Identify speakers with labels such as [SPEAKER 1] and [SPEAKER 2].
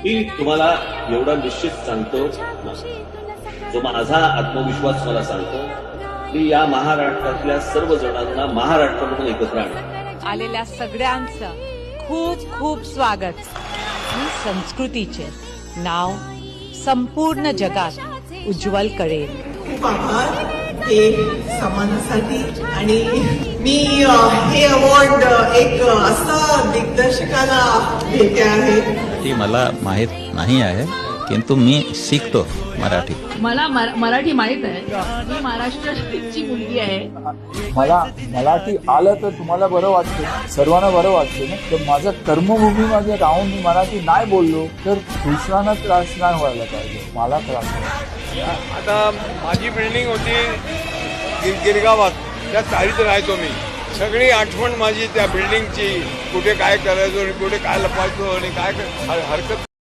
[SPEAKER 1] मी तुम्हाला एवढा निश्चित सांगतो, जो माझा आत्मविश्वास मला सांगतो, की या महाराष्ट्रातल्या सर्व जणांना महाराष्ट्र म्हणून एकत्र आणू.
[SPEAKER 2] आलेल्या सगळ्यांचं खूप खूप स्वागत. ही संस्कृतीचे नाव संपूर्ण जगात उज्ज्वल करेल.
[SPEAKER 3] खूप आभार ते समाजासाठी. आणि मी हे अवॉर्ड एक असं दिग्दर्शकाला देते आहे.
[SPEAKER 4] ती मला माहित नाही आहे, किंतु मी शिकतो मराठी.
[SPEAKER 5] मला मराठी माहित आहे. मी महाराष्ट्राची मुलगी आहे.
[SPEAKER 6] मला मराठी आलं तर तुम्हाला बरं वाटतं, सर्वांना बरं वाटतं ना. तर माझ्या कर्मभूमीमध्ये राहून मी मराठी नाही बोललो तर दुसऱ्यांना त्रास नाही व्हायला पाहिजे, मला त्रास नाही.
[SPEAKER 7] आता माझी बिल्डिंग होती गिरगावात, त्या चाळीत राहायचो मी. सगळी आठवण माझी त्या बिल्डिंगची, कुठे काय करायचो आणि कुठे काय लपायचो आणि काय हरकत